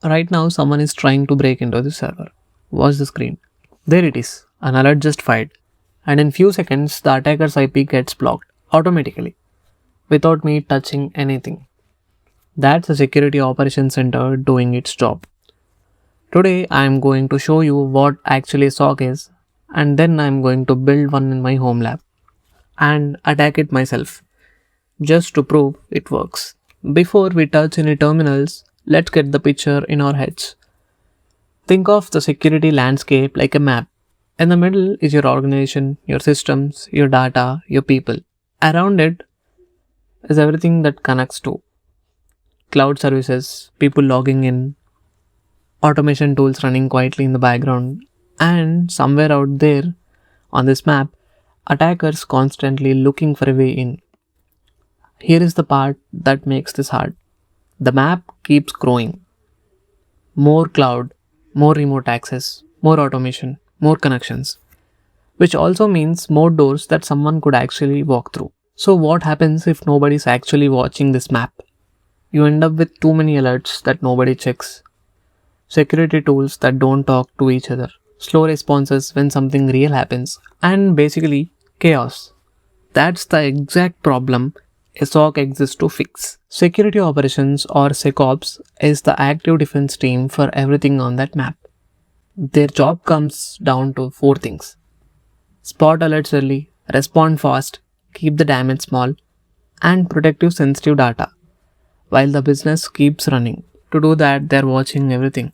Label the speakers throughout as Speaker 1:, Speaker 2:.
Speaker 1: Right now, someone is trying to break into the server. Watch the screen. There it is. An alert just fired. And in few seconds, the attacker's IP gets blocked automatically without me touching anything. That's a security operations center doing its job. Today, I am going to show you what actually SOC is, and then I am going to build one in my home lab and attack it myself just to prove it works. Before we touch any terminals, let's get the picture in our heads. Think of the security landscape like a map. In the middle is your organization, your systems, your data, your people. Around it is everything that connects to cloud services, people logging in, automation tools running quietly in the background, and somewhere out there on this map, attackers constantly looking for a way in. Here is the part that makes this hard. The map keeps growing. More cloud, more remote access, more automation, more connections, which also means more doors that someone could actually walk through. So, what happens if nobody's actually watching this map? You end up with too many alerts that nobody checks, security tools that don't talk to each other, slow responses when something real happens, and basically chaos. That's the exact problem a SOC exists to fix. Security operations or SecOps is the active defense team for everything on that map. Their job comes down to four things: spot alerts early, respond fast, keep the damage small, and protect your sensitive data while the business keeps running. To do that, they're watching everything: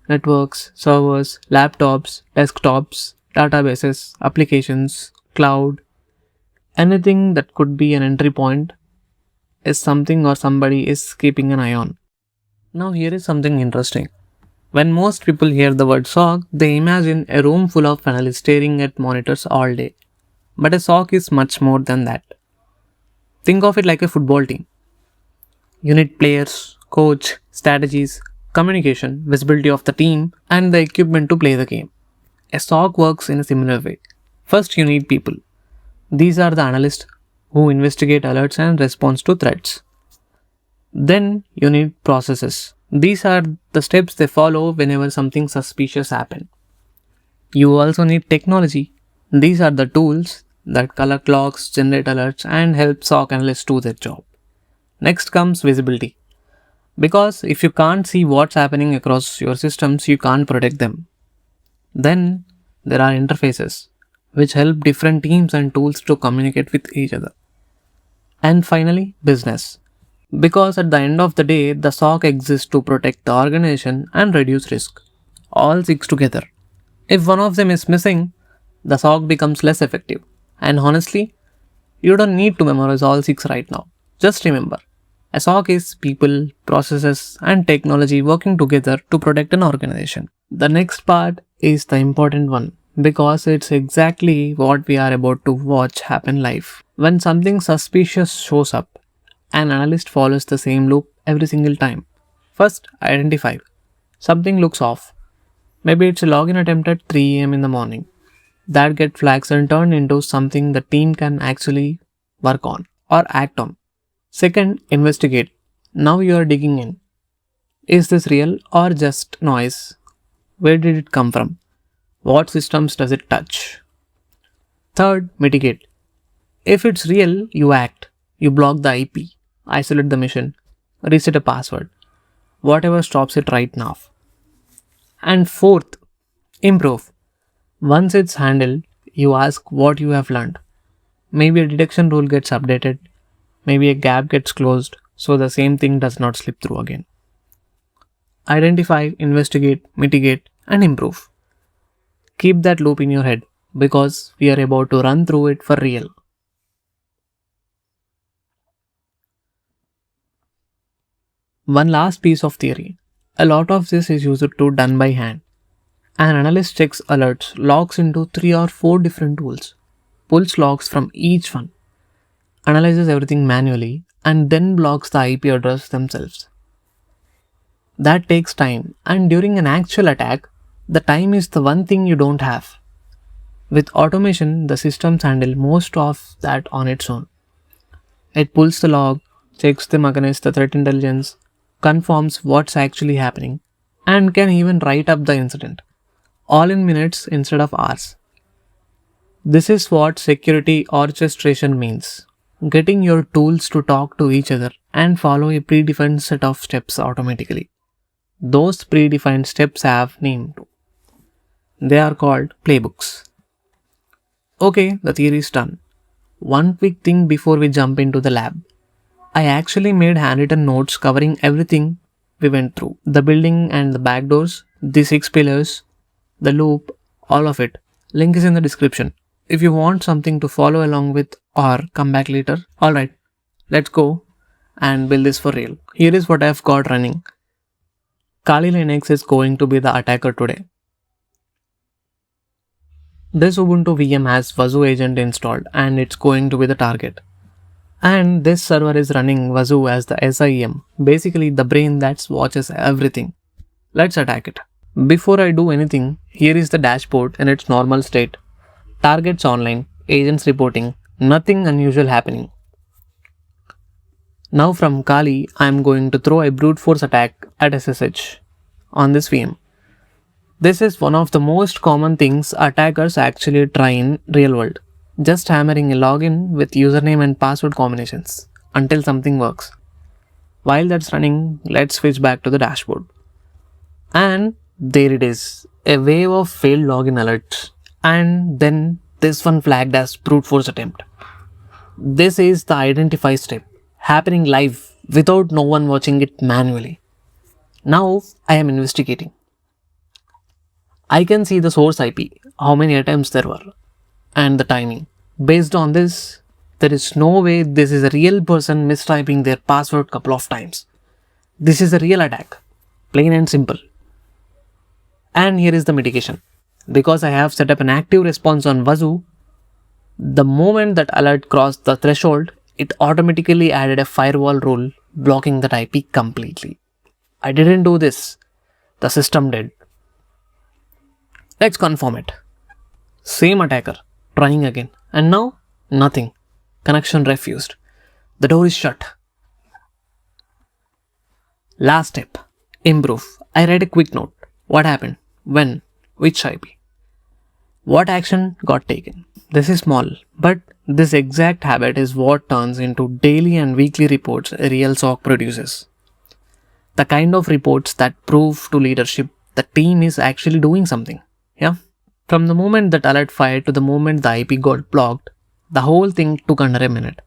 Speaker 1: networks, servers, laptops, desktops, databases, applications, cloud. Anything that could be an entry point is something or somebody is keeping an eye on. Now, here is something interesting. When most people hear the word SOC, they imagine a room full of analysts staring at monitors all day. But a SOC is much more than that. Think of it like a football team. You need players, coach, strategies, communication, visibility of the team, and the equipment to play the game. A SOC works in a similar way. First, you need people. These are the analysts who investigate alerts and respond to threats. Then you need processes. These are the steps they follow whenever something suspicious happens. You also need technology. These are the tools that collect logs, generate alerts, and help SOC analysts do their job. Next comes visibility. Because if you can't see what's happening across your systems, you can't protect them. Then there are interfaces, which help different teams and tools to communicate with each other. And finally, business. Because at the end of the day, the SOC exists to protect the organization and reduce risk. All six together. If one of them is missing, the SOC becomes less effective. And honestly, you don't need to memorize all six right now. Just remember, a SOC is people, processes, and technology working together to protect an organization. The next part is the important one, because it's exactly what we are about to watch happen live. When something suspicious shows up, an analyst follows the same loop every single time. First, identify. Something looks off. Maybe it's a login attempt at 3 am in the morning. That gets flags and turned into something the team can actually work on or act on. Second, investigate. Now you are digging in. Is this real or just noise? Where did it come from? What systems does it touch? Third, mitigate. If it's real, you act. You block the IP, isolate the mission, reset a password, whatever stops it right now. And fourth, improve. Once it's handled, you ask what you have learned. Maybe a detection rule gets updated, maybe a gap gets closed, so the same thing does not slip through again. Identify, investigate, mitigate, and improve. Keep that loop in your head, because we are about to run through it for real. One last piece of theory. A lot of this is used to done by hand. An analyst checks alerts, logs into 3 or 4 different tools, pulls logs from each one, analyzes everything manually, and then blocks the IP address themselves. That takes time, and during an actual attack, the time is the one thing you don't have. With automation, the systems handle most of that on its own. It pulls the log, checks them against the threat intelligence, confirms what's actually happening, and can even write up the incident, all in minutes instead of hours. This is what security orchestration means. Getting your tools to talk to each other and follow a predefined set of steps automatically. Those predefined steps have name too. They are called playbooks. Okay, the theory is done. One quick thing before we jump into the lab. I actually made handwritten notes covering everything we went through. The building and the back doors, the 6 pillars, the loop, all of it. Link is in the description. If you want something to follow along with or come back later, alright, let's go and build this for real. Here is what I've got running. Kali Linux is going to be the attacker today. This Ubuntu VM has Wazuh agent installed and it's going to be the target. And this server is running Wazuh as the SIEM, basically the brain that watches everything. Let's attack it. Before I do anything, here is the dashboard in its normal state. Targets online, agents reporting, nothing unusual happening. Now from Kali, I am going to throw a brute force attack at SSH on this VM. This is one of the most common things attackers actually try in real world. Just hammering a login with username and password combinations until something works. While that's running, let's switch back to the dashboard. And there it is, a wave of failed login alerts. And then this one flagged as brute force attempt. This is the identify step, happening live without no one watching it manually. Now I am investigating. I can see the source IP, how many attempts there were, and the timing. Based on this, there is no way this is a real person mistyping their password couple of times. This is a real attack, plain and simple. And here is the mitigation. Because I have set up an active response on Wazuh, the moment that alert crossed the threshold, it automatically added a firewall rule blocking that IP completely. I didn't do this, the system did. Let's confirm it. Same attacker, trying again, and now nothing. Connection refused. The door is shut. Last step, improve. I read a quick note. What happened? When? Which IP? What action got taken? This is small, but this exact habit is what turns into daily and weekly reports a real SOC produces. The kind of reports that prove to leadership the team is actually doing something. Yeah. From the moment that alert fired to the moment the IP got blocked, the whole thing took under a minute.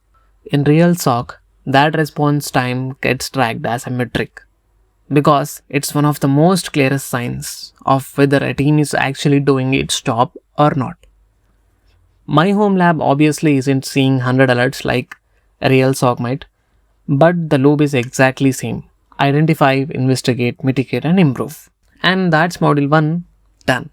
Speaker 1: In real SOC, that response time gets tracked as a metric because it's one of the most clearest signs of whether a team is actually doing its job or not. My home lab obviously isn't seeing 100 alerts like a real SOC might, but the loop is exactly same. Identify, investigate, mitigate and improve. And that's module 1 done.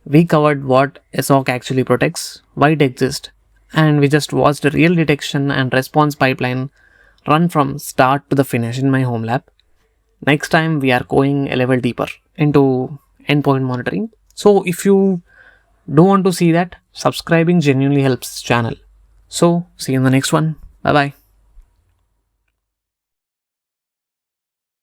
Speaker 1: We covered what a SOC actually protects, why it exists, and we just watched a real detection and response pipeline run from start to the finish in my home lab. Next time we are going a level deeper into endpoint monitoring. So if you do want to see that, subscribing genuinely helps this channel. So see you in the next one. Bye bye.